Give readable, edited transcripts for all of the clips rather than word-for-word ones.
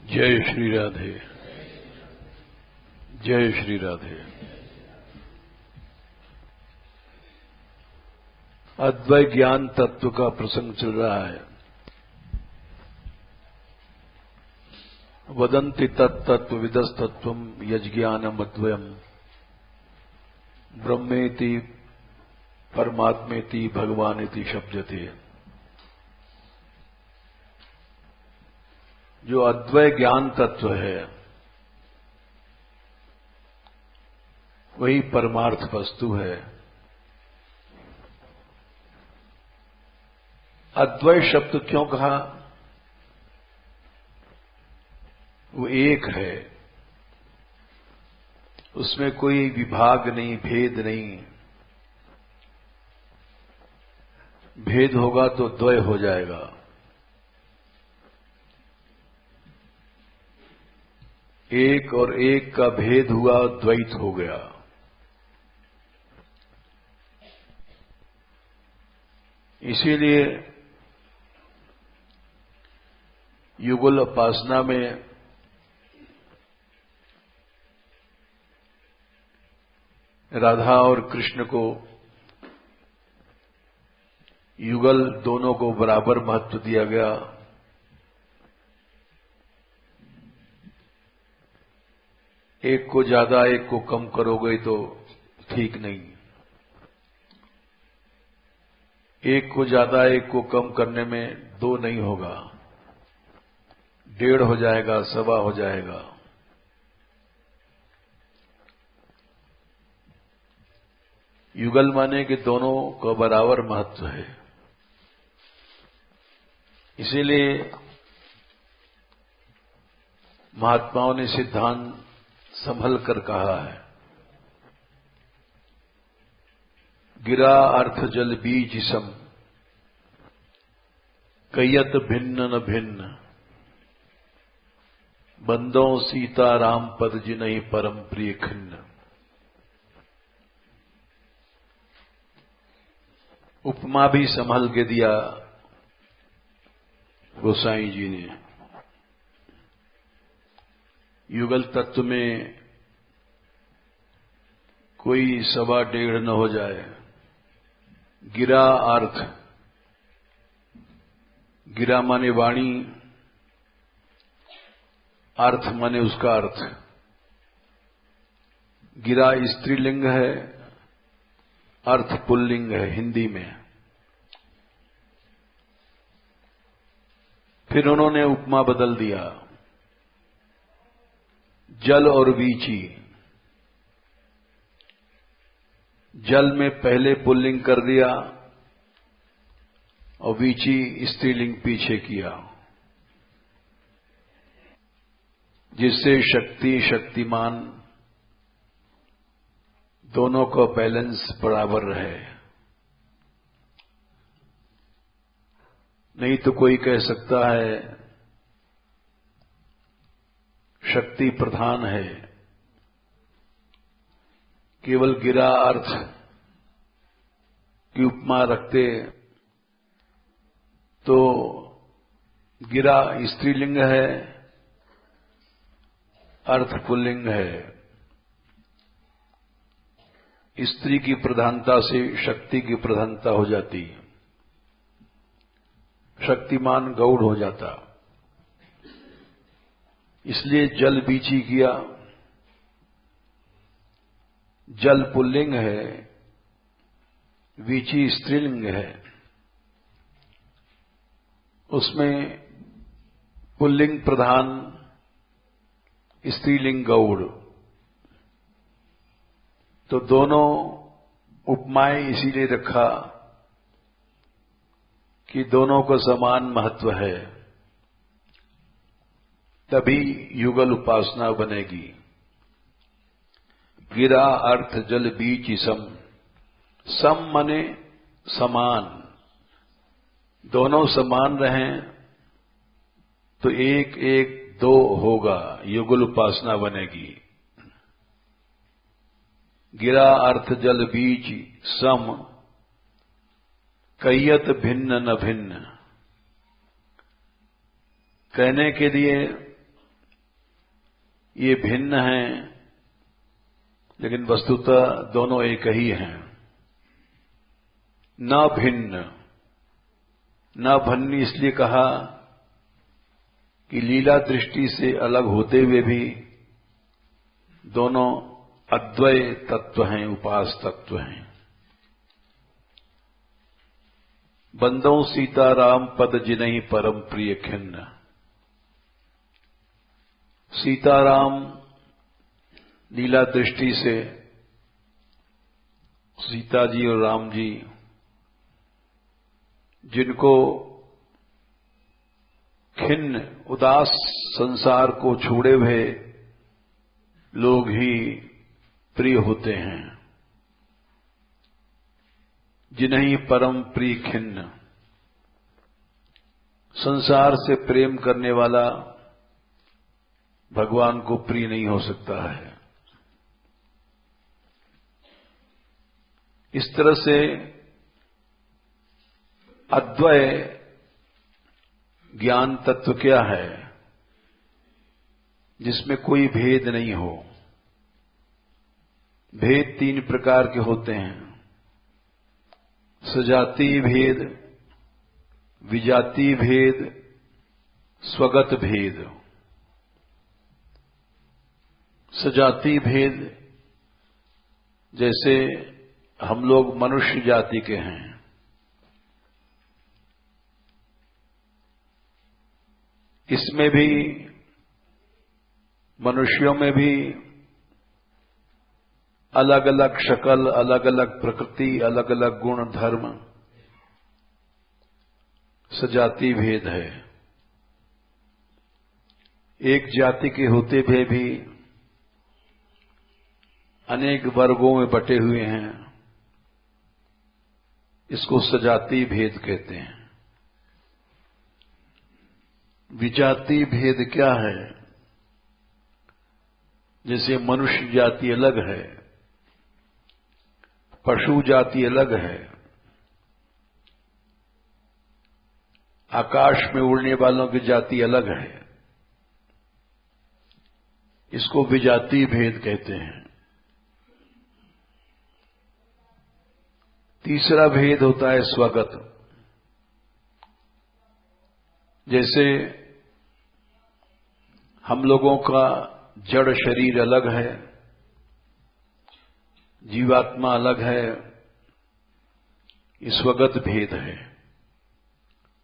जय श्री राधे। जय श्री राधे। अद्वैत ज्ञान तत्व का प्रसंग चल रहा है। वदन्ति तत्तत्व विदस्तत्वम यज्ञानम अद्वयम ब्रह्मेति परमात्मेति भगवानेति शब्दते। जो अद्वैत ज्ञान तत्व है वही परमार्थ वस्तु है। अद्वैत शब्द क्यों कहा? वो एक है, उसमें कोई विभाग नहीं, भेद नहीं। भेद होगा तो द्वय हो जाएगा। एक और एक का भेद हुआ, द्वैत हो गया। इसीलिए युगल उपासना में राधा और कृष्ण को, युगल दोनों को बराबर महत्व दिया गया। एक को ज्यादा एक को कम करोगे तो ठीक नहीं। एक को ज्यादा एक को कम करने में दो नहीं होगा, डेढ़ हो जाएगा, सवा हो जाएगा। युगल माने कि दोनों का बराबर महत्व है। इसीलिए महात्माओं ने सिद्धांत संभल कर कहा है, गिरा अर्थ जल बीज सम कयत भिन्न न भिन्न बंदों सीता राम पद जिन्हि परम प्रिय खिन्न। उपमा भी संभल के दिया गोसाई जी ने। युगल तत्व में कोई सवा डेढ़ न हो जाए। गिरा अर्थ, गिरा माने वाणी, अर्थ माने उसका अर्थ। गिरा स्त्रीलिंग है, अर्थ पुल्लिंग है हिंदी में। फिर उन्होंने उपमा बदल दिया, जल और वीची। जल में पहले पुल्लिंग कर दिया और वीची स्त्रीलिंग पीछे किया, जिससे शक्ति शक्तिमान दोनों का बैलेंस बराबर रहे। नहीं तो कोई कह सकता है शक्ति प्रधान है, केवल गिरा अर्थ की उपमा रखते तो गिरा स्त्रीलिंग है, अर्थ पुल्लिंग है। स्त्री की प्रधानता से शक्ति की प्रधानता हो जाती, शक्तिमान गौड़ हो जाता। इसलिए जल बीची किया। जल पुल्लिंग है, वीची स्त्रीलिंग है। उसमें पुल्लिंग प्रधान, स्त्रीलिंग गौड़। तो दोनों उपमाएं इसीलिए रखा कि दोनों को समान महत्व है, तभी युगल उपासना बनेगी। गिरा अर्थ जल बीज सम। सम माने समान, दोनों समान रहें तो एक एक दो होगा, युगल उपासना बनेगी। गिरा अर्थ जल बीज सम कयत भिन्न न भिन्न। कहने के लिए ये भिन्न हैं, लेकिन वस्तुतः दोनों एक ही हैं। न भिन्न, न भन्नी इसलिए कहा कि लीला दृष्टि से अलग होते हुए भी दोनों अद्वय तत्व हैं, उपास तत्व हैं। बंदों सीताराम पद जिन्हीं परम प्रिय खिन्न। सीताराम लीला दृष्टि से सीता जी और राम जी, जिनको खिन्न उदास संसार को छोड़े हुए लोग ही प्रिय होते हैं। जिन्हीं परम प्रिय खिन्न, संसार से प्रेम करने वाला भगवान को प्रिय नहीं हो सकता है। इस तरह से अद्वय ज्ञान तत्व क्या है? जिसमें कोई भेद नहीं हो। भेद तीन प्रकार के होते हैं: सजाति भेद, विजाति भेद, स्वगत भेद। सजाति भेद, जैसे हम लोग मनुष्य जाति के हैं, इसमें भी मनुष्यों में भी अलग अलग शक्ल, अलग अलग प्रकृति, अलग अलग गुण धर्म, सजाति भेद है। एक जाति के होते हुए भी अनेक वर्गों में बटे हुए हैं, इसको सजाति भेद कहते हैं। विजाति भेद क्या है? जैसे मनुष्य जाति अलग है, पशु जाति अलग है, आकाश में उड़ने वालों की जाति अलग है, इसको विजाति भेद कहते हैं। तीसरा भेद होता है स्वगत। जैसे हम लोगों का जड़ शरीर अलग है, जीवात्मा अलग है, ये स्वगत भेद है।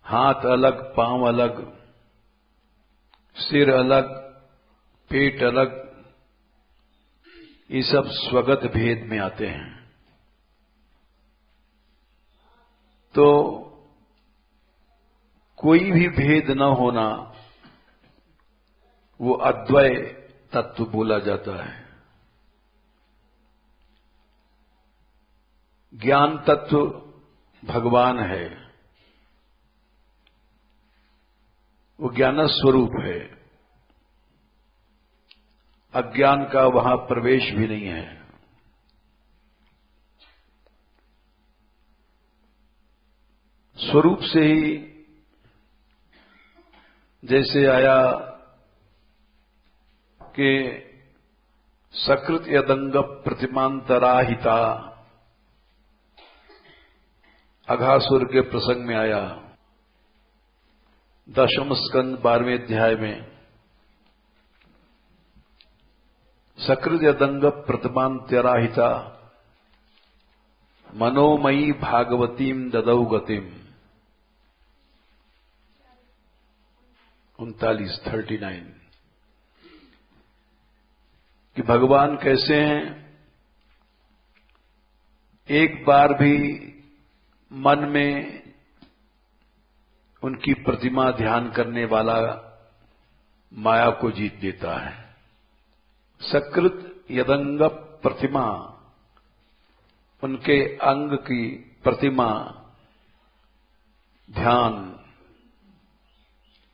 हाथ अलग, पांव अलग, सिर अलग, पेट अलग, ये सब स्वगत भेद में आते हैं। तो कोई भी भेद न होना, वो अद्वय तत्व बोला जाता है। ज्ञान तत्व भगवान है, वो ज्ञान स्वरूप है। अज्ञान का वहां प्रवेश भी नहीं है। स्वरूप से ही जैसे आया कि सकृत यदंग प्रतिमांतराहिता, अघासुर के प्रसंग में आया 10वें स्कंद 12वें अध्याय में। सकृत यदंग प्रतिमांतराहिता मनोमयी भागवतीम ददौ गतिम। 39 कि भगवान कैसे हैं? एक बार भी मन में उनकी प्रतिमा ध्यान करने वाला माया को जीत देता है। सकृत यदंग प्रतिमा, उनके अंग की प्रतिमा ध्यान।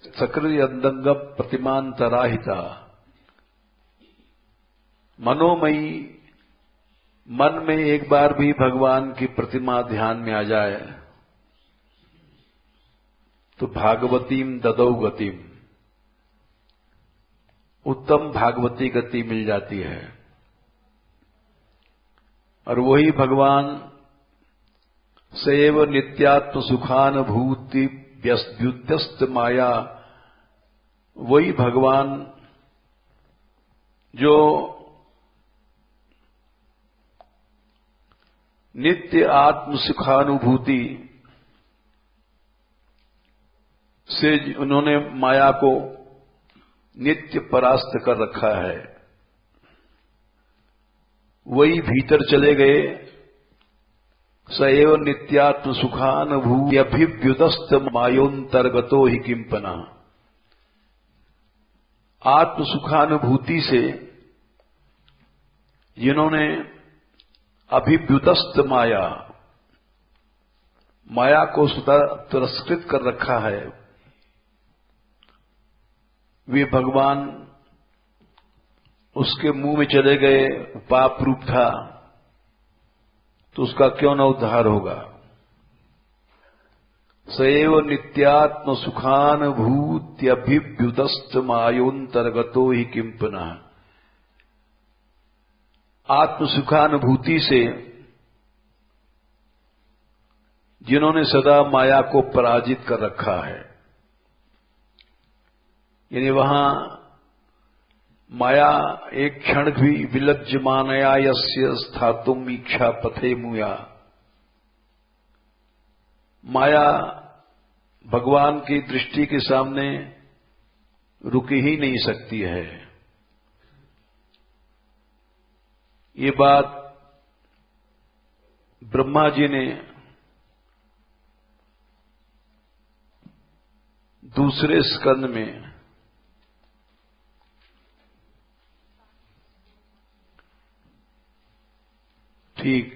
सकृत यदंग प्रतिमांतराहिता, मनोमयी, मन में एक बार भी भगवान की प्रतिमा ध्यान में आ जाए तो भागवतीम ददौ गतिम, उत्तम भागवती गति मिल जाती है। और वही भगवान सैव नित्यात्म सुखानुभूति व्युत्यस्त माया, वही भगवान जो नित्य आत्म सुखानुभूति से उन्होंने माया को नित्य परास्त कर रखा है, वही भीतर चले गए। सएव नित्यात्म सुखानुभूति अभिव्युदस्त मायोंतर्गतो ही किंपना। आत्म सुखानुभूति से जिन्होंने अभिव्युदस्त माया, माया को सदा तिरस्कृत कर रखा है, वे भगवान उसके मुंह में चले गए। पाप रूप था तो उसका क्यों न उद्धार होगा। सएव नित्यात्म सुखानुभूत्यभिव्युदस्त मायोंतर्गतो ही किंपना। आत्म सुखानुभूति से जिन्होंने सदा माया को पराजित कर रखा है, यानी वहां माया एक क्षण भी विलज्जमानया यस्य स्थातुम इच्छा पथे मुया। माया भगवान की दृष्टि के सामने रुक ही नहीं सकती है। ये बात ब्रह्मा जी ने दूसरे स्कंद में ठीक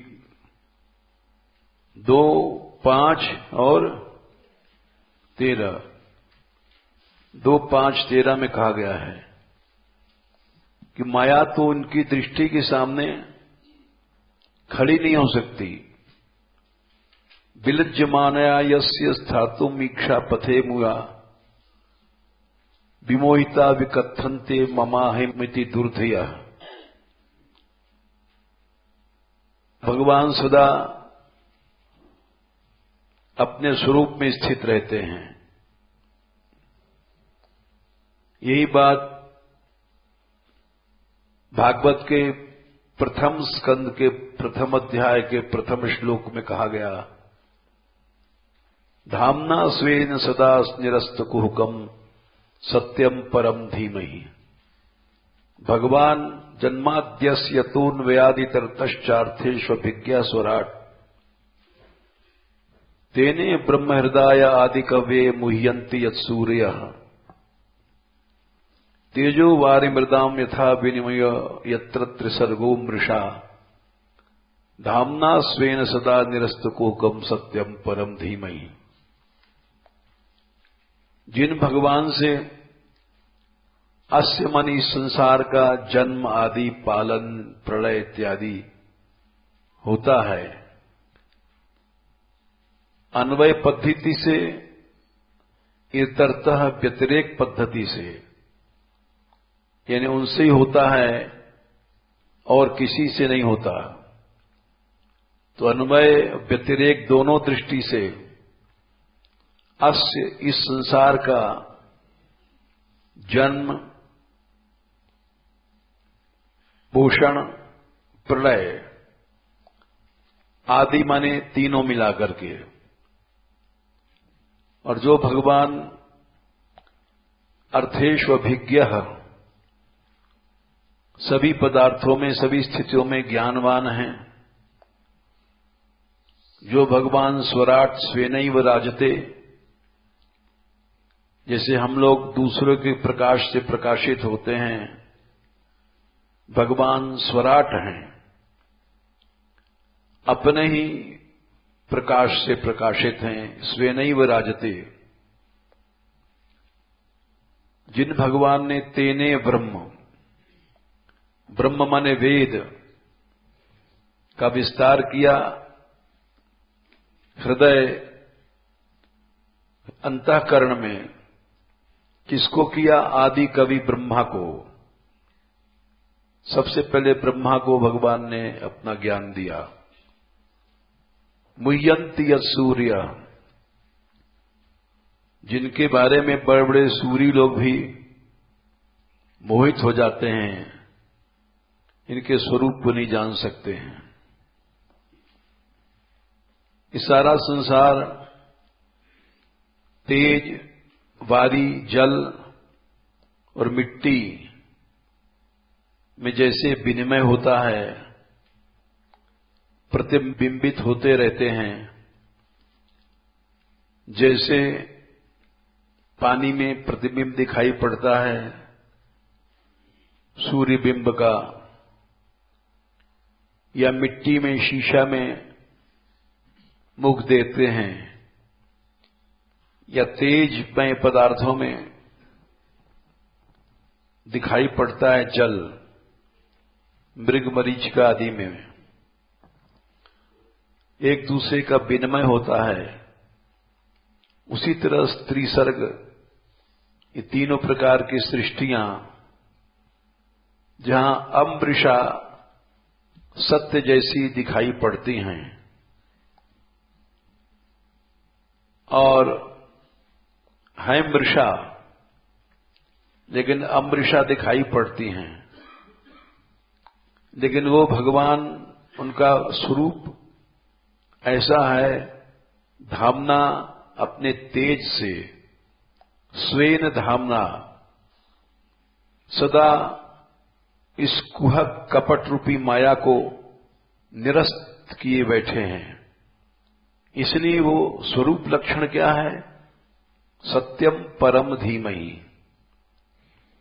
2, 5 और 13, 2, 5, 13 में कहा गया है कि माया तो उनकी दृष्टि के सामने खड़ी नहीं हो सकती। विलज्जमानया यस्य स्थातुम इच्छा पथे मुया विमोहिता विकथन्ते ममाहिमिति दुर्धया। भगवान सदा अपने स्वरूप में स्थित रहते हैं। यही बात भागवत के प्रथम स्कंद के प्रथम अध्याय के प्रथम श्लोक में कहा गया। धाम्ना स्वेन सदा निरस्त कुहकम सत्यम परम धीमहि। भगवान जन्माद्यस्य यतोऽन्वयादितरतश्चार्थेष्वभिज्ञा स्वराट तेने ब्रह्म हृदय आदि कवे मुह्यन्ति यत्सूर्यः तेजो वारिमृदाम यथा विनिमय यत्र त्रिसर्गो मृषा धाम्ना स्वेन सदा निरस्तकुहकम सत्यम परम धीमहि। जिन भगवान से अस्य मन इस संसार का जन्म आदि पालन प्रलय इत्यादि होता है, अन्वय पद्धति से इतरतः व्यतिरेक पद्धति से, यानी उनसे ही होता है और किसी से नहीं होता। तो अन्वय व्यतिरेक दोनों दृष्टि से अस्य इस संसार का जन्म पोषण प्रलय आदि माने तीनों मिलाकर के। और जो भगवान अर्थेष्वभिज्ञः सभी पदार्थों में सभी स्थितियों में ज्ञानवान हैं, जो भगवान स्वराट स्वेनैव राजते, जैसे हम लोग दूसरों के प्रकाश से प्रकाशित होते हैं, भगवान स्वराट हैं, अपने ही प्रकाश से प्रकाशित हैं। स्वेनैव राजते, जिन भगवान ने तेने ब्रह्म, ब्रह्म माने वेद का विस्तार किया, हृदय अंतःकरण में किसको किया? आदि कवि ब्रह्मा को। सबसे पहले ब्रह्मा को भगवान ने अपना ज्ञान दिया। मुह्यन्ति सूर्य, जिनके बारे में बड़े बड़े सूरी लोग भी मोहित हो जाते हैं, इनके स्वरूप को नहीं जान सकते हैं। ये सारा संसार तेज, वारी, जल और मिट्टी में जैसे विनिमय होता है, प्रतिबिंबित होते रहते हैं, जैसे पानी में प्रतिबिंब दिखाई पड़ता है सूर्य बिंब का, या मिट्टी में, शीशा में मुख देते हैं, या तेजमय पदार्थों में दिखाई पड़ता है जल, मृग मरीचिका आदि में एक दूसरे का विनिमय होता है। उसी तरह स्त्री सर्ग, ये तीनों प्रकार की सृष्टियां जहां अमृषा सत्य जैसी दिखाई पड़ती हैं और है मृषा लेकिन अमृषा दिखाई पड़ती हैं, लेकिन वो भगवान, उनका स्वरूप ऐसा है, धामना अपने तेज से, स्वेन धामना, सदा इस कुहक कपट रूपी माया को निरस्त किए बैठे हैं। इसलिए वो स्वरूप लक्षण क्या है? सत्यम परम धीमहि।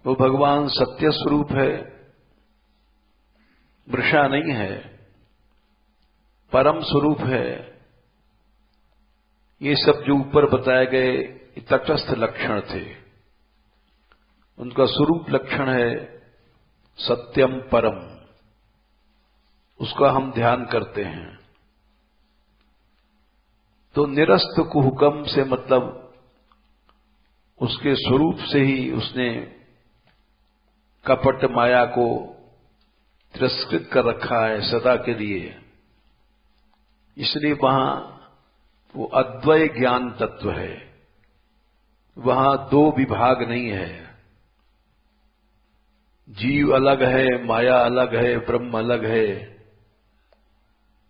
वो भगवान सत्य स्वरूप है, वृषा नहीं है, परम स्वरूप है। ये सब जो ऊपर बताए गए तटस्थ लक्षण थे, उनका स्वरूप लक्षण है सत्यम परम। उसका हम ध्यान करते हैं तो निरस्त कुहुकम से मतलब उसके स्वरूप से ही उसने कपट माया को तिरस्कृत कर रखा है सदा के लिए। इसलिए वहां वो अद्वय ज्ञान तत्व है, वहां दो विभाग नहीं है। जीव अलग है, माया अलग है, ब्रह्म अलग है,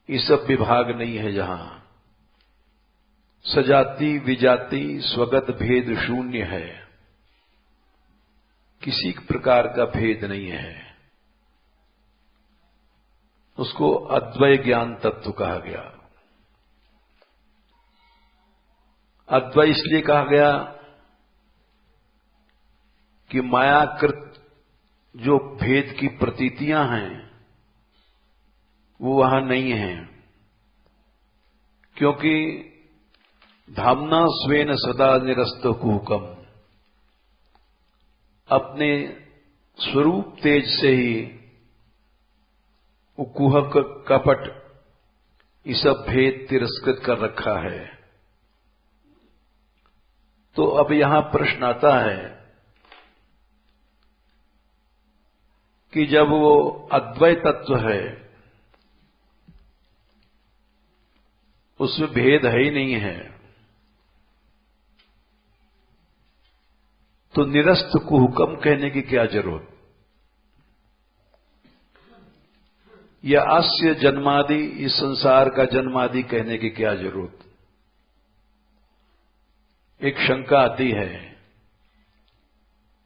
ये सब विभाग नहीं है। जहां सजाति विजाति स्वगत भेद शून्य है, किसी प्रकार का भेद नहीं है। उसको अद्वय ज्ञान तत्व कहा गया। अद्वय इसलिए कहा गया कि मायाकृत जो भेद की प्रतीतियां हैं वो वहां नहीं है, क्योंकि धामना स्वेन सदा निरस्त कुहुकम, अपने स्वरूप तेज से ही कुहक कपट ये सब भेद तिरस्कृत कर रखा है। तो अब यहां प्रश्न आता है कि जब वो अद्वय तत्व है, उसमें भेद है ही नहीं है, तो निरस्त कुहुकम कहने की क्या जरूरत? या आस्य जन्मादि, इस संसार का जन्मादि कहने की क्या जरूरत? एक शंका आती है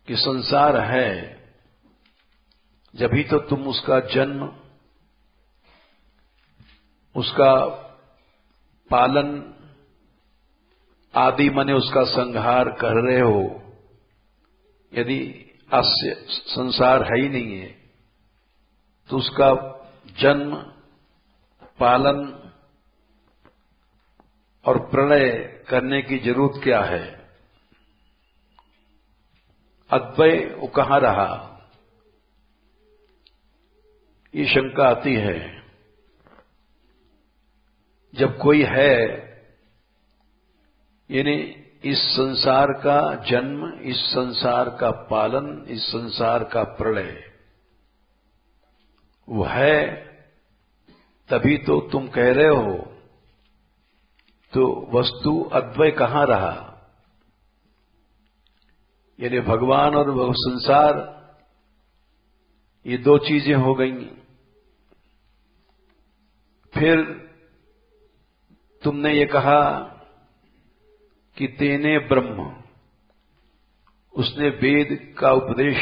कि संसार है, जभी तो तुम उसका जन्म, उसका पालन आदि माने उसका संहार कर रहे हो। यदि आस्य संसार है ही नहीं है तो उसका जन्म, पालन और प्रलय करने की जरूरत क्या है? अद्वय वो कहां रहा? ये शंका आती है। जब कोई है, यानी इस संसार का जन्म, इस संसार का पालन, इस संसार का प्रलय वो है तभी तो तुम कह रहे हो, तो वस्तु अद्वय कहां रहा? यानी भगवान और संसार ये दो चीजें हो गई। फिर तुमने ये कहा कि तेने ब्रह्म, उसने वेद का उपदेश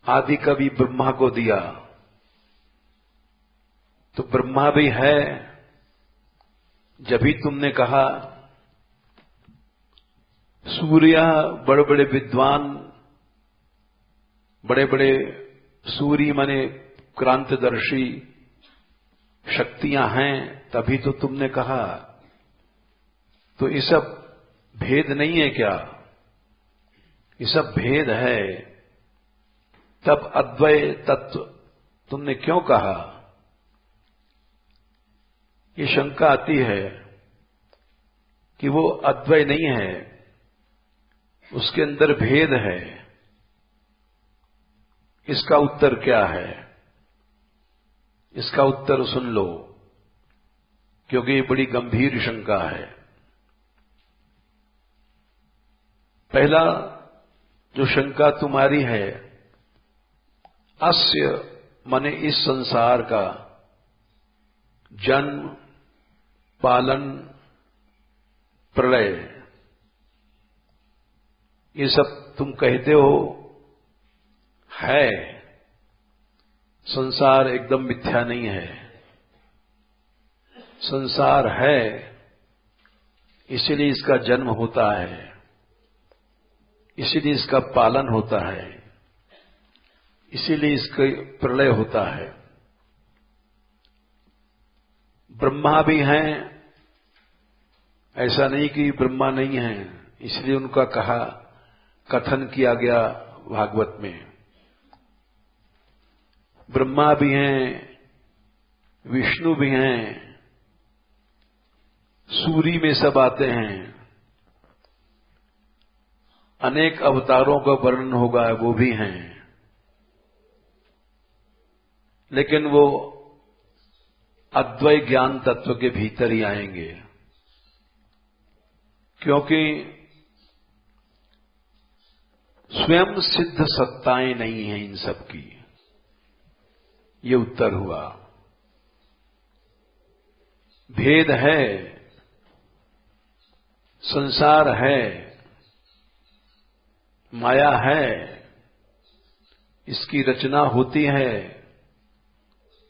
आदि कवि ब्रह्मा को दिया, तो ब्रह्मा भी है। जब भी तुमने कहा सूर्य, बड़े बड़े विद्वान, बड़े बड़े सूर्य माने क्रांतिदर्शी शक्तियां हैं, तभी तो तुमने कहा। तो ये सब भेद नहीं है क्या? ये सब भेद है। तब अद्वय तत्व तुमने क्यों कहा? ये शंका आती है कि वो अद्वय नहीं है, उसके अंदर भेद है। इसका उत्तर क्या है? इसका उत्तर सुन लो, क्योंकि ये बड़ी गंभीर शंका है। पहला जो शंका तुम्हारी है, अस्य माने इस संसार का जन्म, पालन, प्रलय, ये सब तुम कहते हो है। संसार एकदम मिथ्या नहीं है। संसार है, इसीलिए इसका जन्म होता है, इसीलिए इसका पालन होता है, इसीलिए इसका प्रलय होता है। ब्रह्मा भी हैं, ऐसा नहीं कि ब्रह्मा नहीं है, इसलिए उनका कथन किया गया भागवत में। ब्रह्मा भी हैं, विष्णु भी हैं, सूर्य में सब आते हैं, अनेक अवतारों का वर्णन होगा, वो भी हैं। लेकिन वो अद्वय ज्ञान तत्व के भीतर ही आएंगे, क्योंकि स्वयं सिद्ध सत्ताएं नहीं हैं इन सब की। ये उत्तर हुआ। भेद है, संसार है, माया है, इसकी रचना होती है,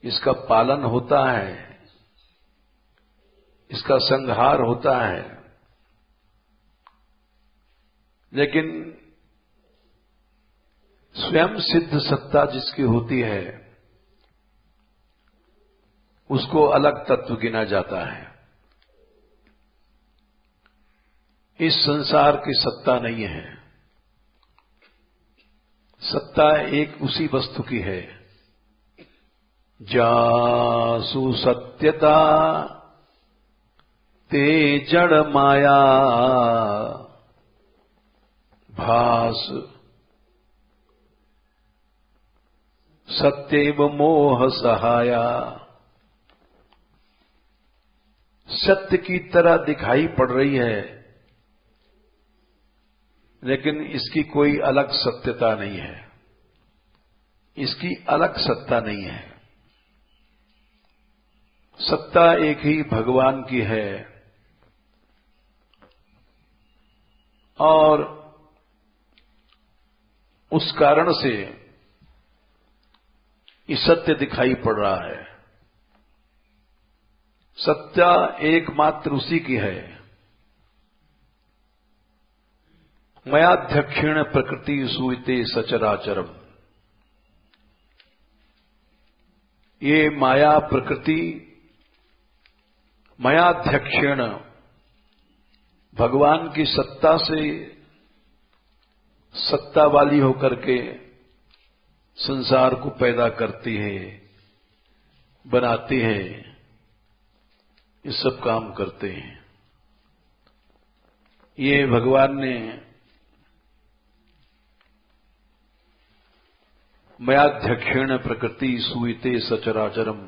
इसका पालन होता है, इसका संहार होता है। लेकिन स्वयं सिद्ध सत्ता जिसकी होती है, उसको अलग तत्व गिना जाता है। इस संसार की सत्ता नहीं है। सत्ता एक उसी वस्तु की है, जासु सत्यता ते जड़ माया भास सत्येव मोह सहाया। सत्य की तरह दिखाई पड़ रही है, लेकिन इसकी कोई अलग सत्यता नहीं है, इसकी अलग सत्ता नहीं है। सत्ता एक ही भगवान की है, और उस कारण से ये सत्य दिखाई पड़ रहा है। सत्ता एकमात्र उसी की है। मयाध्यक्षेण प्रकृति सूयते सचराचरम। ये माया प्रकृति मयाध्यक्षेण भगवान की सत्ता से सत्ता वाली होकर के संसार को पैदा करती है, बनाती है, ये सब काम करते हैं। ये भगवान ने मयाध्यक्षेण प्रकृति सूयते सचराचरम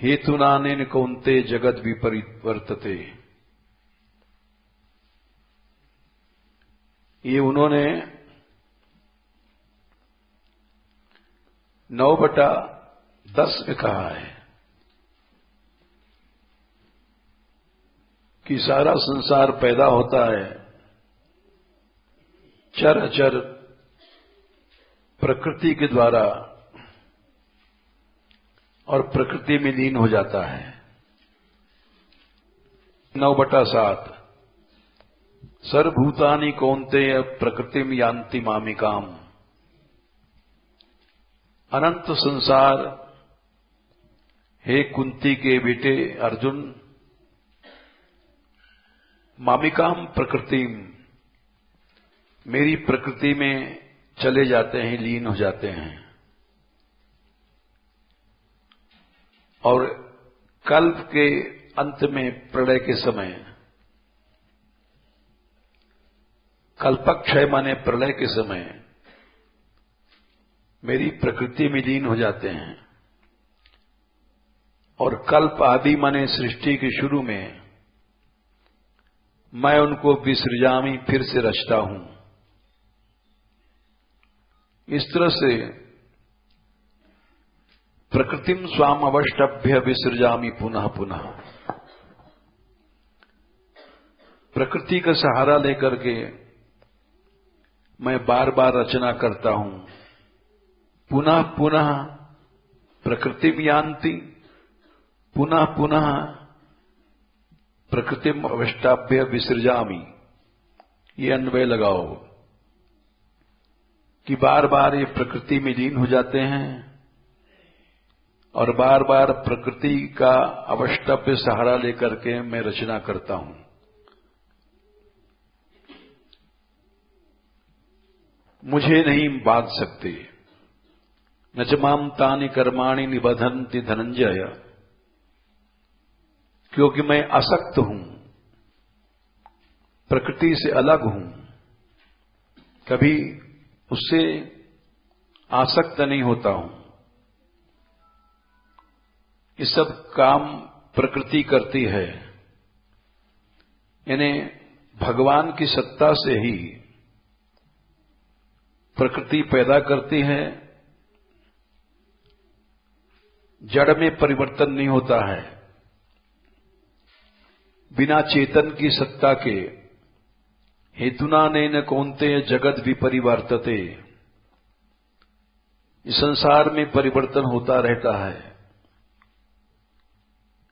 हेतुनानेन कौन्ते जगद विपरिवर्तते। ये उन्होंने 9/10 में कहा है कि सारा संसार पैदा होता है चर अचर प्रकृति के द्वारा और प्रकृति में लीन हो जाता है। 9/7 सर्वभूतानि कौन्तेय प्रकृतिम यान्ति मामिकाम। अनंत संसार, हे कुंती के बेटे अर्जुन, मामिकाम प्रकृतिम, मेरी प्रकृति में चले जाते हैं, लीन हो जाते हैं। और कल्प के अंत में प्रलय के समय, कल्पक्षय माने प्रलय के समय मेरी प्रकृति में लीन हो जाते हैं। और कल्प आदि माने सृष्टि के शुरू में मैं उनको विसृजामि, फिर से रचता हूं। इस तरह से प्रकृतिम स्वाम अवष्टभ्य विसृजामि पुनः पुनः, प्रकृति का सहारा लेकर के मैं बार बार रचना करता हूं। पुनः पुनः प्रकृतिम यान्ति, पुनः पुनः प्रकृतिम अवष्टाभ्य विसृजामि। ये अन्वय लगाओ कि बार बार ये प्रकृति में लीन हो जाते हैं और बार बार प्रकृति का अवष्टभ्य सहारा लेकर के मैं रचना करता हूं। मुझे नहीं बांध सकते। न च माम तानि कर्माणि निबधन्ति धनंजय, क्योंकि मैं असक्त हूं, प्रकृति से अलग हूं, कभी उससे आसक्त नहीं होता हूं। ये सब काम प्रकृति करती है, यानी भगवान की सत्ता से ही प्रकृति पैदा करती है। जड़ में परिवर्तन नहीं होता है। बिना चेतन की सत्ता के हेतुना नैन कौन्तेय जगद विपरिवर्तते, इस संसार में परिवर्तन होता रहता है।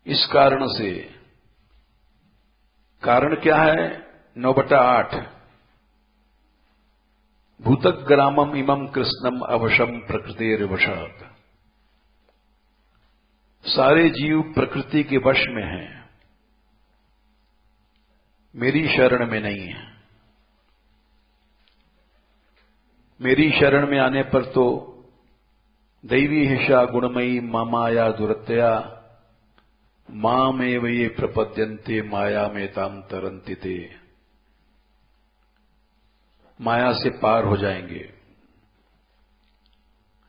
इस कारण से, कारण क्या है? 9/8 भूतग्रामम इमं कृष्णम अवशम प्रकृतिर्वशात्। सारे जीव प्रकृति के वश में हैं, मेरी शरण में नहीं है। मेरी शरण में आने पर तो दैवी हिषा गुणमयी माया दुरत्या मामेव ये प्रपद्यन्ते माया में ताम तरन्ति ते, माया से पार हो जाएंगे।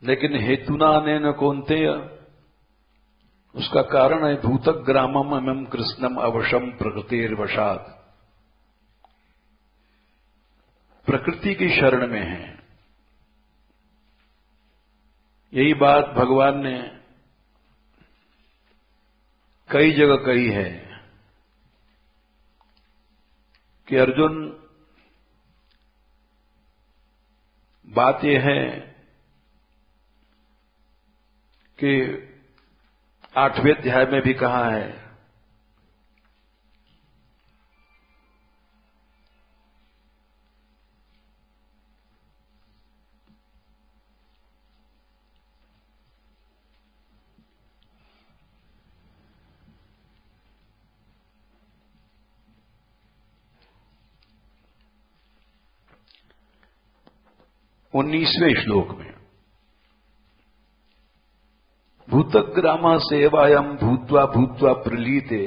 लेकिन हेतुना नैन कौन्तेय, उसका कारण है भूतग्रामम इमं कृष्णम अवशम प्रकृतिर्वशात्, प्रकृति की शरण में है। यही बात भगवान ने कई जगह कही है कि अर्जुन, बात यह है कि 8वें अध्याय में भी कहा है उन्नीसवें श्लोक में, भूतग्राम सेवायाम भूत्वा भूत्वा प्रलीते,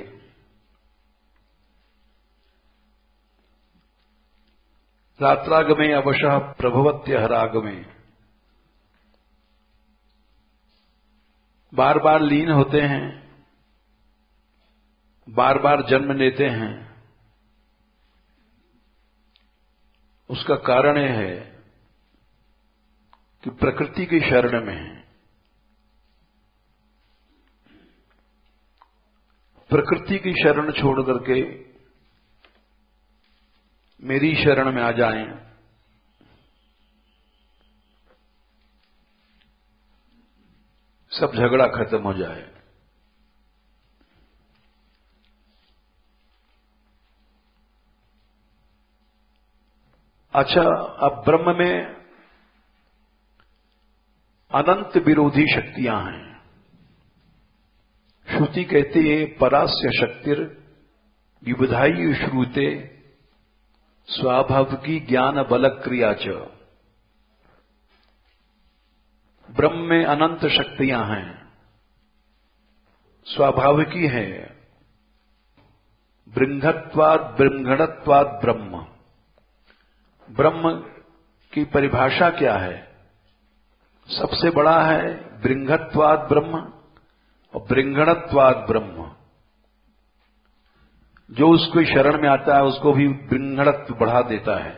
रात्रागमे अवशः प्रभवत्य हरागमे, बार बार लीन होते हैं, बार बार जन्म लेते हैं। उसका कारण यह है कि प्रकृति की शरण में है। प्रकृति की शरण छोड़ करके मेरी शरण में आ जाएं, सब झगड़ा खत्म हो जाए। अच्छा, अब ब्रह्म में अनंत विरोधी शक्तियां हैं। श्रुति कहती है परास्य शक्तिर विबुधाई श्रुते स्वाभाविकी ज्ञान बल क्रिया च। ब्रह्म में अनंत शक्तियां हैं, स्वाभाविकी है। बृंघत्वाद बृंघणत्वाद ब्रह्म। ब्रह्म की परिभाषा क्या है? सबसे बड़ा है बृंघत्वाद ब्रह्म और बृंघणत्वाद ब्रह्म। जो उसको शरण में आता है उसको भी बृंघणत्व बढ़ा देता है,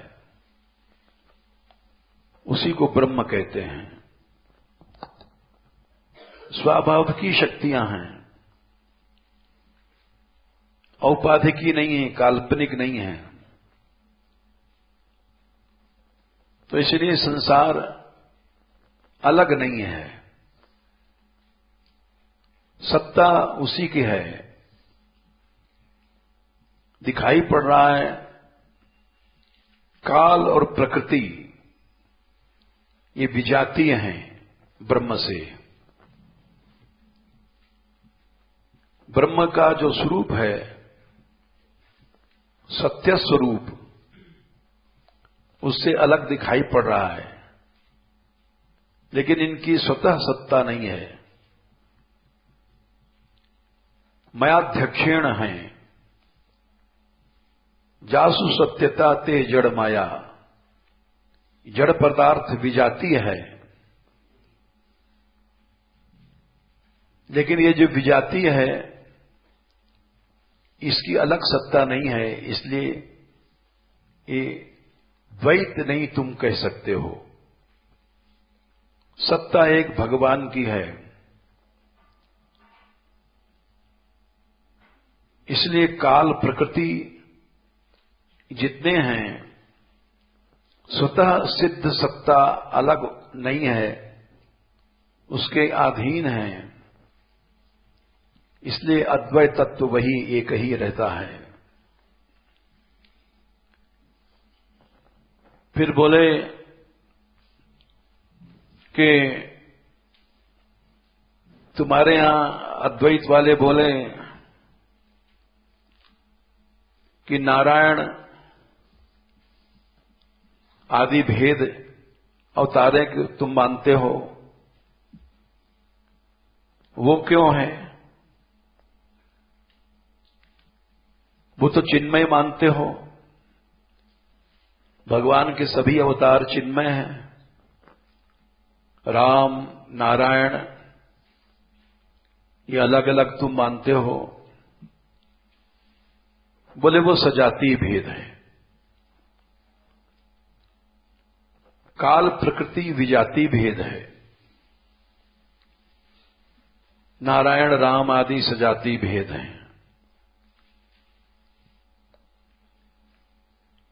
उसी को ब्रह्म कहते हैं। स्वाभाविकी शक्तियां हैं, औपाधिकी नहीं है, काल्पनिक नहीं है। तो इसलिए संसार अलग नहीं है, सत्ता उसी की है। दिखाई पड़ रहा है काल और प्रकृति, ये विजातीय हैं ब्रह्म से। ब्रह्म का जो स्वरूप है सत्य स्वरूप, उससे अलग दिखाई पड़ रहा है, लेकिन इनकी स्वतः सत्ता नहीं है। मयाध्यक्षेण है, जासु सत्यता ते जड़ माया। जड़ पदार्थ विजातीय है, लेकिन ये जो विजातीय है इसकी अलग सत्ता नहीं है, इसलिए ये द्वैत नहीं तुम कह सकते हो। सत्ता एक भगवान की है। इसलिए काल प्रकृति जितने हैं स्वतः सिद्ध सत्ता अलग नहीं है, उसके अधीन है। इसलिए अद्वैत तत्व वही एक ही रहता है। फिर बोले कि तुम्हारे यहां अद्वैत वाले बोले कि नारायण आदि भेद अवतारे तुम मानते हो, वो क्यों है? वो तो चिन्मय मानते हो। भगवान के सभी अवतार चिन्मय हैं। राम नारायण ये अलग अलग तुम मानते हो। बोले वो सजातीय भेद है। काल प्रकृति विजातीय भेद है। नारायण राम आदि सजातीय भेद हैं।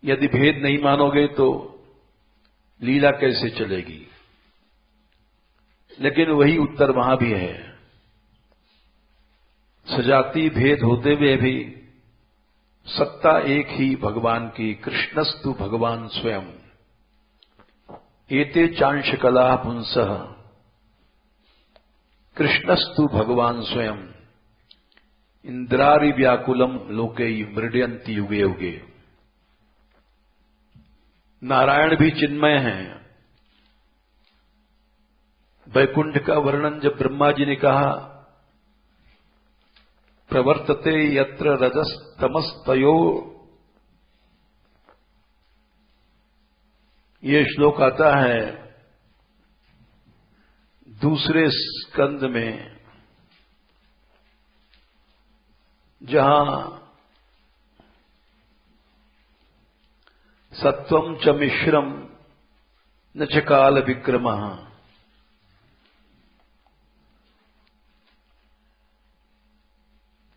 यदि भेद नहीं मानोगे तो लीला कैसे चलेगी? लेकिन वही उत्तर वहां भी है। सजातीय भेद होते हुए भी सत्ता एक ही भगवान की। कृष्णस्तु भगवान स्वयं। एते चांश कला पुंसः कृष्णस्तु भगवान स्वयं। इंद्रारि व्याकुलम लोके मृडयन्ति युगे युगे। नारायण भी चिन्मय हैं। वैकुंठ का वर्णन जब ब्रह्मा जी ने कहा प्रवर्तते यत्र रजस्तमस्तयो ये श्लोक आता है दूसरे स्कंद में, जहां सत्वं च मिश्रम न च काल विक्रमः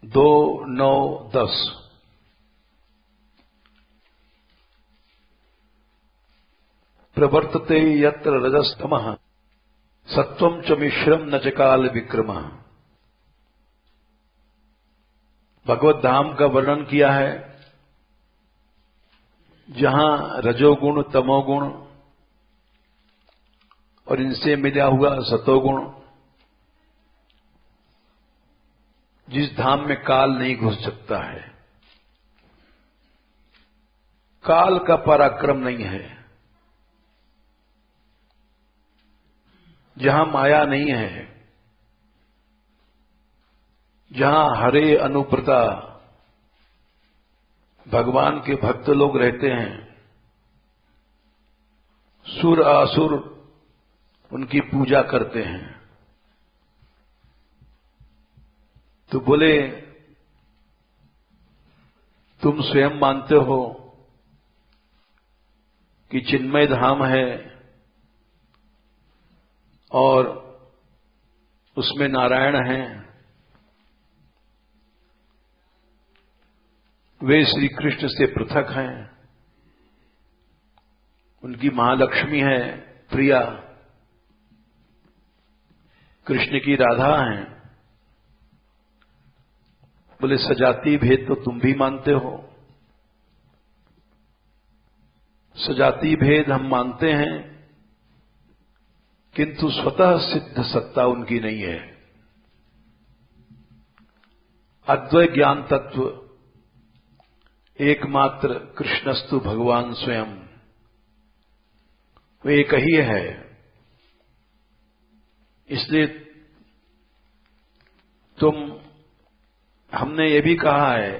2:9-10। प्रवर्तते यत्र रजस्तमः सत्वं च मिश्रम न च काल विक्रमः। भगवत धाम का वर्णन किया है जहां रजोगुण, तमोगुण और इनसे मिला हुआ सतोगुण, जिस धाम में काल नहीं घुस सकता है, काल का पराक्रम नहीं है, जहां माया नहीं है, जहां हरे अनुप्रता भगवान के भक्त लोग रहते हैं, सुर असुर उनकी पूजा करते हैं। तो बोले तुम स्वयं मानते हो कि चिन्मय धाम है और उसमें नारायण हैं, वे श्री कृष्ण से पृथक हैं, उनकी महालक्ष्मी है प्रिया, कृष्ण की राधा हैं। बोले सजाति भेद तो तुम भी मानते हो, सजाति भेद हम मानते हैं, किंतु स्वतः सिद्ध सत्ता उनकी नहीं है। अद्वैत ज्ञान तत्व एकमात्र कृष्णस्तु भगवान स्वयं, वो एक ही है। इसलिए हमने ये भी कहा है,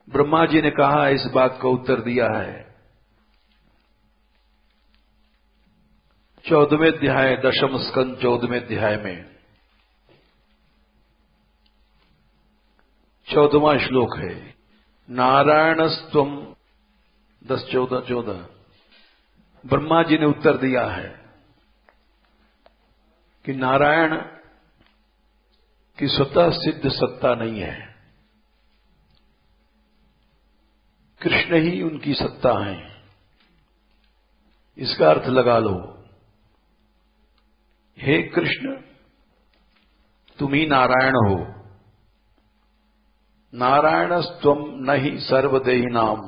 ब्रह्मा जी ने कहा, इस बात का उत्तर दिया है 14वें अध्याय 10वें स्कंद 14वें अध्याय में 14वां श्लोक है, नारायणस्त्वम 10-14 ब्रह्मा जी ने उत्तर दिया है कि नारायण की स्वतः सिद्ध सत्ता नहीं है, कृष्ण ही उनकी सत्ता है। इसका अर्थ लगा लो, हे कृष्ण तुम ही नारायण हो, नारायणस्त्वम न ही सर्वदेही नाम,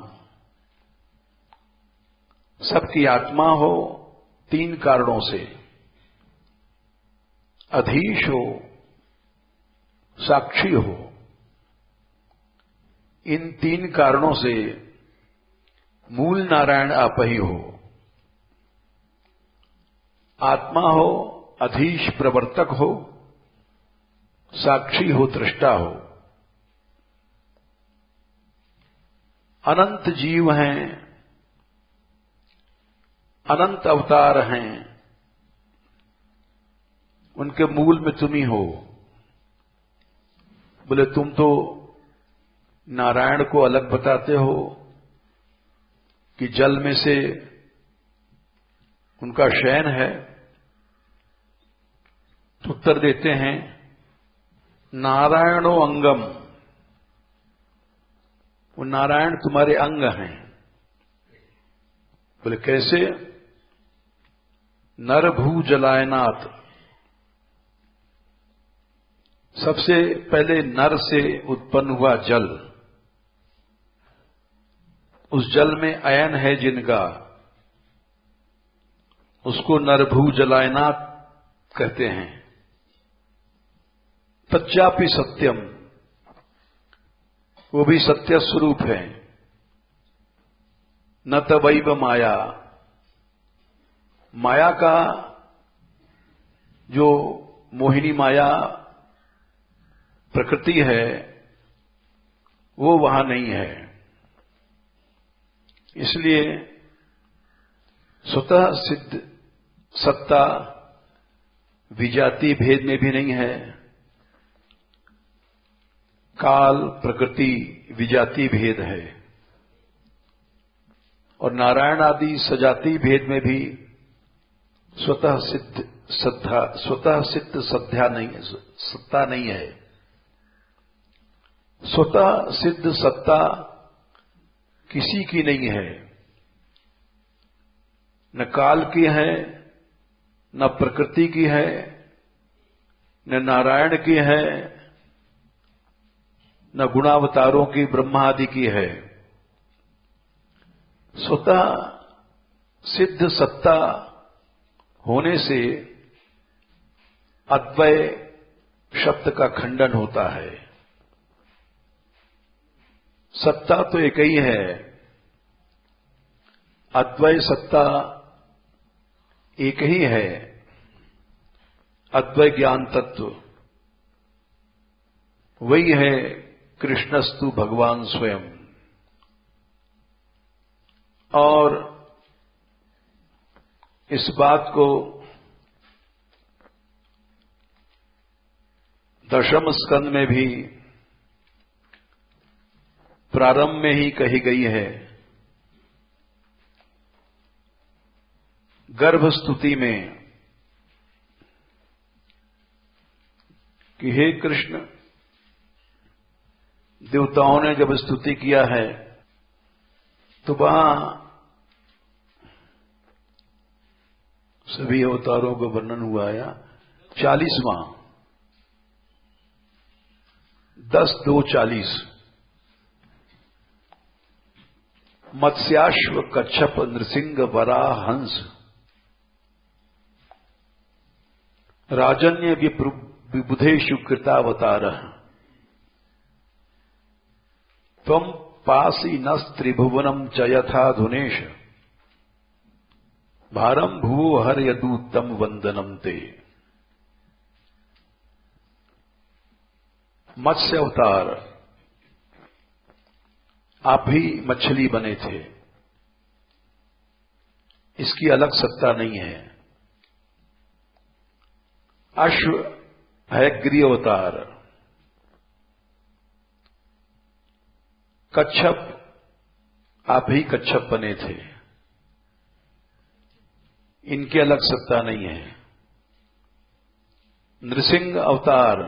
सबकी आत्मा हो 3 कारणों से, अधीश हो, साक्षी हो। इन 3 कारणों से मूल नारायण आप ही हो। आत्मा हो, अधीश प्रवर्तक हो, साक्षी हो, दृष्टा हो। अनंत जीव हैं, अनंत अवतार हैं, उनके मूल में तुम ही हो। बोले तुम तो नारायण को अलग बताते हो कि जल में से उनका शयन है, तो उत्तर देते हैं नारायणो अंगम, वो नारायण तुम्हारे अंग हैं। बोले कैसे? नरभू जलायनाथ, सबसे पहले नर से उत्पन्न हुआ जल, उस जल में अयन है जिनका, उसको नरभू जलायनाथ कहते हैं। तच्चापि सत्यम, वो भी सत्य स्वरूप है। न तवैव माया, माया का जो मोहिनी माया प्रकृति है वो वहां नहीं है। इसलिए स्वतः सिद्ध सत्ता विजाति भेद में भी नहीं है, काल प्रकृति विजाति भेद है, और नारायण आदि सजाति भेद में भी स्वतः सिद्ध सत्ता नहीं है। स्वतः सिद्ध सत्ता किसी की नहीं है, न काल की है, न प्रकृति की है, न नारायण की है, न गुणावतारों की ब्रह्मा आदि की है। स्वतः सिद्ध सत्ता होने से अद्वय शब्द का खंडन होता है। सत्ता तो एक ही है, अद्वय सत्ता एक ही है, अद्वय ज्ञान तत्व वही है कृष्णस्तु भगवान स्वयं। और इस बात को दशम स्कंद में भी प्रारंभ में ही कही गई है। गर्भ स्तुति में कि हे कृष्ण, देवताओं ने जब स्तुति किया है तो वहां सभी अवतारों का वर्णन हुआ है। 40वां 10-2-40 मत्स्याश्व कच्छप नृसिंह वराह हंस राजन्य विबुधेषु कृतावतार त्वं पासी नस्त्रिभुवनम च यथा धुनेश भारम भुवो हरयदूतम वंदनम ते। मत्स्य अवतार आप ही मछली बने थे, इसकी अलग सत्ता नहीं है। अश्व है गिरि अवतार, कच्छप आप ही कच्छप बने थे, इनकी अलग सत्ता नहीं है। नृसिंह अवतार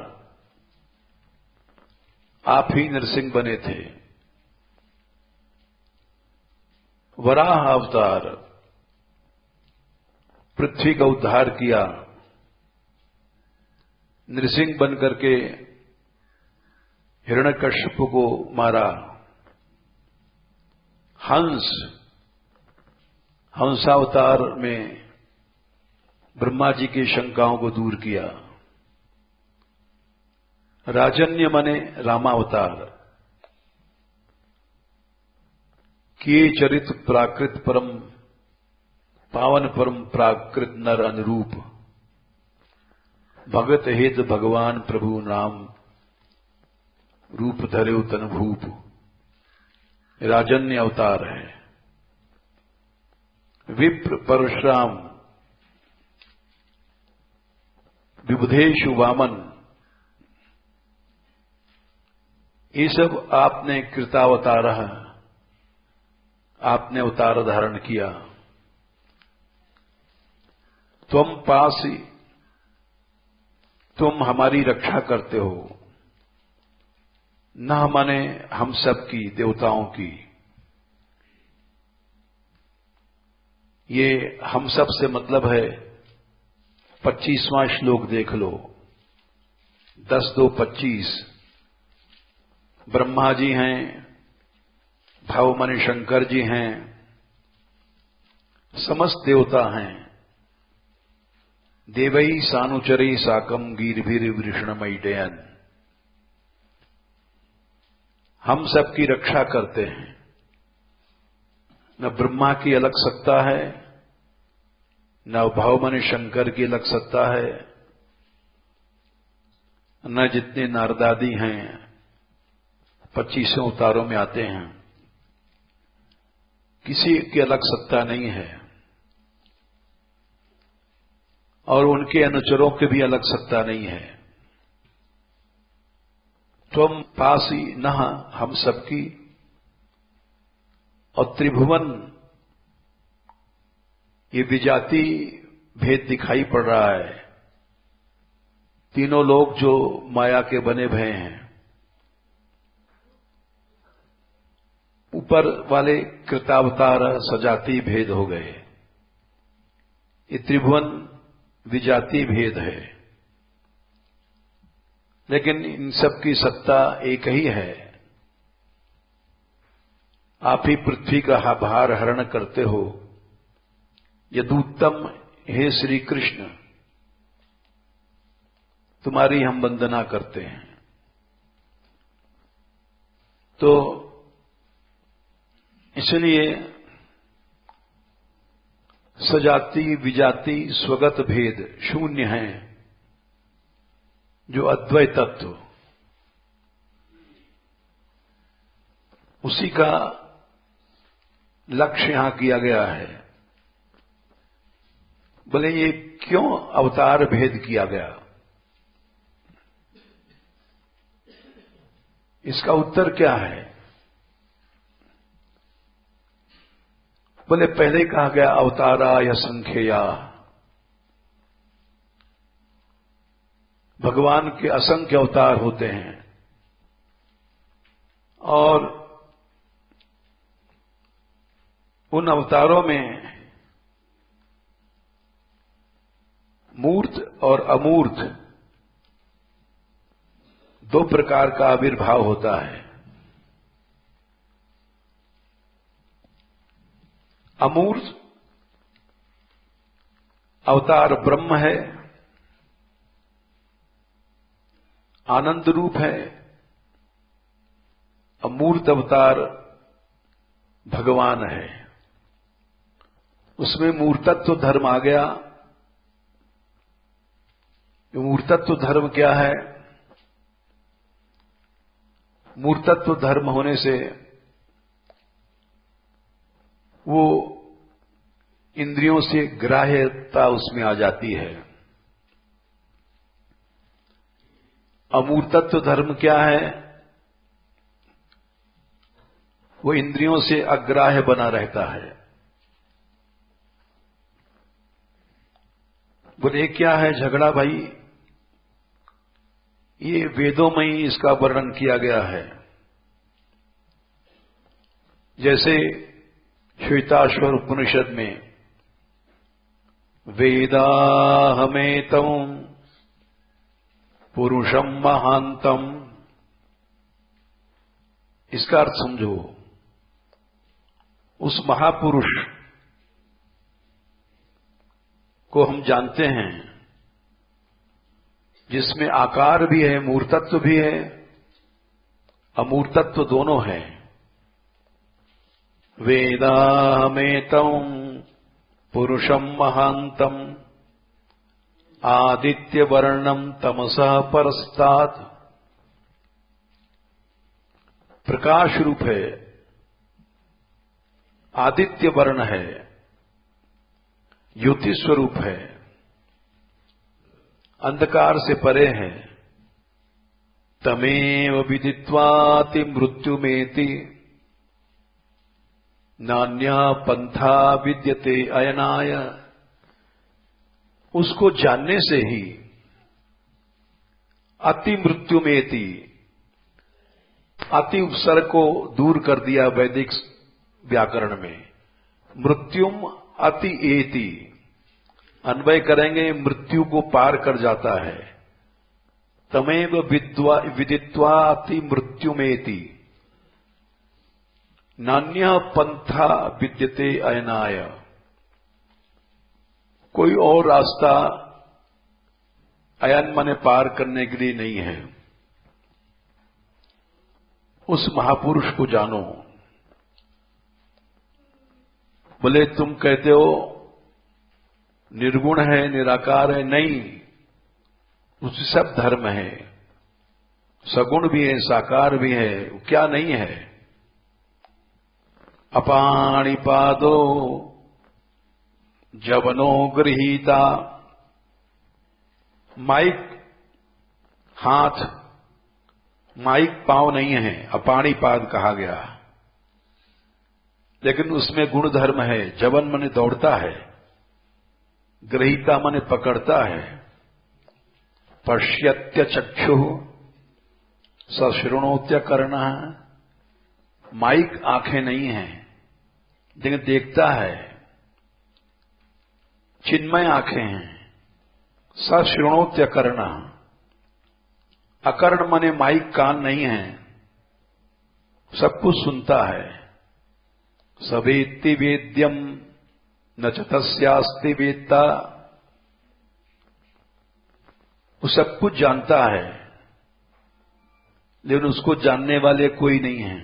आप ही नृसिंह बने थे। वराह अवतार पृथ्वी का उद्धार किया, नृसिंह बनकर के हिरण्यकश्यप को मारा। हंसावतार में ब्रह्मा जी की शंकाओं को दूर किया। राजन्य मने रामावतार किए चरित प्राकृत परम पावन परम प्राकृत नर अनुरूप भगत हेत भगवान प्रभु नाम रूप धरे तन भूप। राजन्य अवतार है। विप्र परशुराम विबुधेषु वामन, ये सब आपने कृतावतार, आपने अवतार धारण किया। त्वं पासी, तुम हमारी रक्षा करते हो। न माने हम सब की, देवताओं की। ये हम सब से मतलब है 25वां श्लोक देख लो, 10-2-25। ब्रह्मा जी हैं, भावमणि शंकर जी हैं, समस्त देवता हैं। देवई सानुचरी साकम गीर्भिर वृषणमयीडयन, हम सबकी रक्षा करते हैं। न ब्रह्मा की अलग सत्ता है, न भावमणि शंकर की अलग सत्ता है, न जितने नारदादी हैं 25 अवतारों में आते हैं, किसी की अलग सत्ता नहीं है और उनके अनुचरों की भी अलग सत्ता नहीं है। त्वम पासी नह, हम सबकी, और त्रिभुवन, ये विजाति भेद दिखाई पड़ रहा है। तीनों लोग जो माया के बने भये हैं, ऊपर वाले कृतावतार सजाति भेद हो गए, ये त्रिभुवन विजाति भेद है, लेकिन इन सब की सत्ता एक ही है। आप ही पृथ्वी का भार हरण करते हो। यदुत्तम, हे श्री कृष्ण, तुम्हारी हम वंदना करते हैं। तो इसलिए सजाति विजाति स्वगत भेद शून्य है। जो अद्वैत तत्व, उसी का लक्ष्य यहां किया गया है। बोले ये क्यों अवतार भेद किया गया? इसका उत्तर क्या है? बोले पहले कहा गया अवतारा या संख्या, भगवान के असंख्य अवतार होते हैं और उन अवतारों में मूर्त और अमूर्त दो प्रकार का आविर्भाव होता है। अमूर्त अवतार ब्रह्म है, आनंद रूप है। अमूर्त अवतार भगवान है, उसमें मूर्तत्व धर्म आ गया। मूर्तत्व धर्म क्या है? मूर्तत्व धर्म होने से वो इंद्रियों से ग्राह्यता उसमें आ जाती है। अमूर्तत्व धर्म क्या है? वो इंद्रियों से अग्राह्य बना रहता है। बोले क्या है झगड़ा भाई? ये वेदों में ही इसका वर्णन किया गया है। जैसे श्वेताश्वर उपनिषद में वेदाहमेतं पुरुषम महांतम, इसका अर्थ समझो। उस महापुरुष को हम जानते हैं जिसमें आकार भी है, मूर्तत्व भी है, अमूर्तत्व दोनों है। वेदाहमेतं पुरुषम महांतम आदित्य वर्णम तमसः परस्तात्, प्रकाश रूप है, आदित्य वर्ण है, ज्योति स्वरूप है, अंधकार से परे है। तमेव विदित्वाति मृत्युमेति नान्या पंथा विद्यते अयनाय, उसको जानने से ही अति मृत्युमेति, अति उपसर्ग को दूर कर दिया वैदिक व्याकरण में। मृत्युम अति एति, अन्वय करेंगे मृत्यु को पार कर जाता है। तमेव विदित्वा अति मृत्युमेति नान्य पंथा विद्यते अयनाय, कोई और रास्ता अयन माने पार करने के लिए नहीं है। उस महापुरुष को जानो। बोले तुम कहते हो निर्गुण है, निराकार है, नहीं, उससे सब धर्म है, सगुण भी है, साकार भी है, क्या नहीं है? अपाणिपादो जवनो गृहीता। माइक हाथ, माइक पांव नहीं है, अपाणिपाद कहा गया, लेकिन उसमें गुण धर्म है। जवन माने दौड़ता है, गृहीता माने पकड़ता है। पश्यत्य चक्षु सशृणोत्य करना। माइक आंखें नहीं हैं, लेकिन देखता है। चिन्मय आंखें हैं। सशृणोत्य करना। अकर्ण माने माइक कान नहीं है, सब कुछ सुनता है। सवेत्ति वेद्यम न च तस्यास्ति वेत्ता। वो सब कुछ जानता है, लेकिन उसको जानने वाले कोई नहीं है।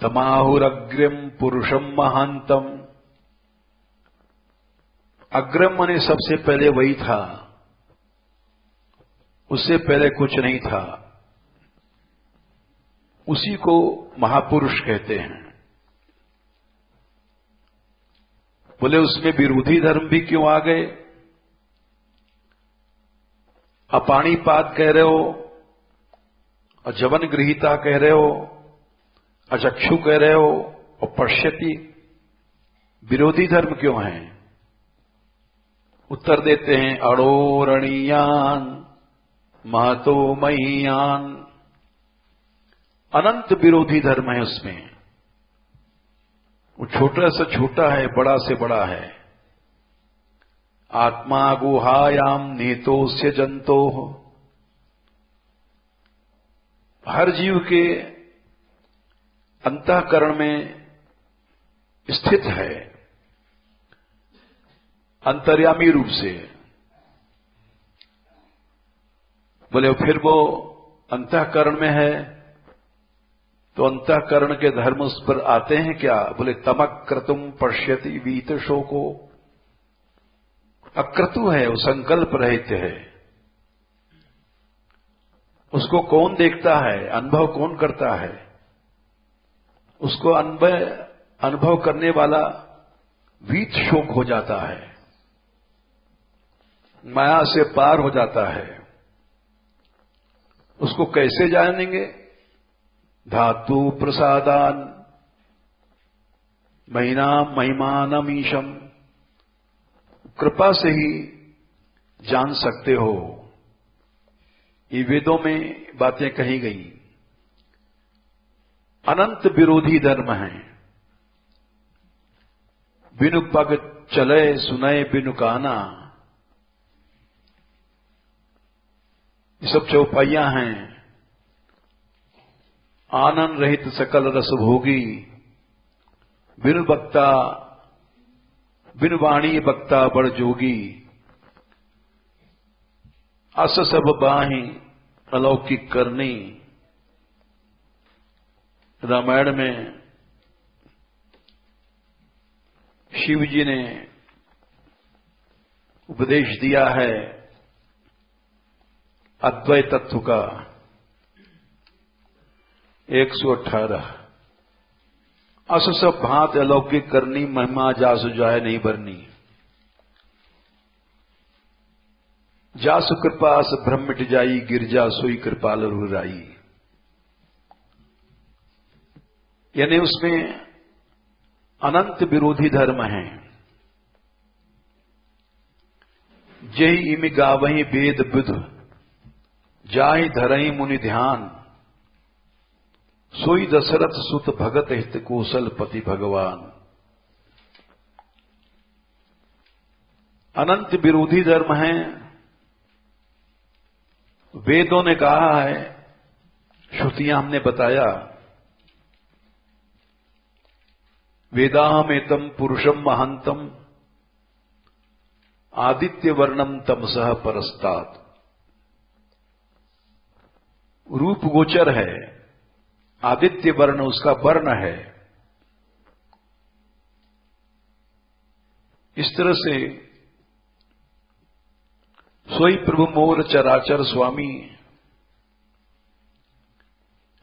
तमाहुरग्रम पुरुषम महांतम। अग्रम माने सबसे पहले वही था, उससे पहले कुछ नहीं था। उसी को महापुरुष कहते हैं। बोले उसमें विरोधी धर्म भी क्यों आ गए? अपाणिपाद कह रहे हो, अजवन गृहीता कह रहे हो, अचक्षु कह रहे हो, और पश्यति। विरोधी धर्म क्यों है? उत्तर देते हैं अणोरणीयान महतो महीयान। अनंत विरोधी धर्म है उसमें। वो छोटा से छोटा है, बड़ा से बड़ा है। आत्मा गुहायाम नीतोस्य जंतो। हर जीव के अंतःकरण में स्थित है, अंतर्यामी रूप से। बोले फिर वो अंतःकरण में है, तो अंतःकरण के धर्म उस पर आते हैं क्या? बोले तमक्रतुम पश्यति वीत शोको। अक्रतु है, वो संकल्प रहित है। उसको कौन देखता है? अनुभव कौन करता है? उसको अनुभव करने वाला वीत शोक हो जाता है, माया से पार हो जाता है। उसको कैसे जानेंगे? धातु प्रसादान महिना महिमानमीशम। कृपा से ही जान सकते हो। ये वेदों में बातें कही गई। अनंत विरोधी धर्म है। बिनु पग चले सुनय बिनु काना। ये सब चौपाइयां हैं। आनंद रहित सकल रस भोगी। बिनु बक्ता बिनु वाणी बक्ता बड़ जोगी। अस सब बाही अलौकिक करनी। रामायण में शिव जी ने उपदेश दिया है अद्वैत तत्व का। 118 अस सब भांत अलौकिक करनी। महिमा जासु जाय नहीं भरनी। जासु कृपा अस भ्रम मिट जाई। गिरजा सोई कृपाल रुराई। यानी उसमें अनंत विरोधी धर्म है। जही इमि गावही वेद बुध। जाहि धरई मुनि ध्यान। सोई दशरथ सुत भगत हित कौशल पति भगवान। अनंत विरोधी धर्म है। वेदों ने कहा है, श्रुतियां हमने बताया। वेदाहमेतम पुरुषम महांतम आदित्य वर्णम तमसः परस्तात्। रूप गोचर है, आदित्य वर्ण उसका वर्ण है। इस तरह से सोई प्रभु मोर चराचर स्वामी।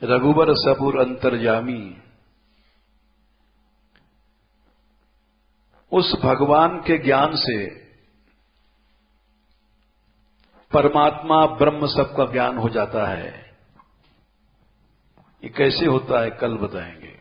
रघुवर सबुर अंतर्यामी। उस भगवान के ज्ञान से परमात्मा ब्रह्म सबका ज्ञान हो जाता है। ये कैसे होता है कल बताएंगे।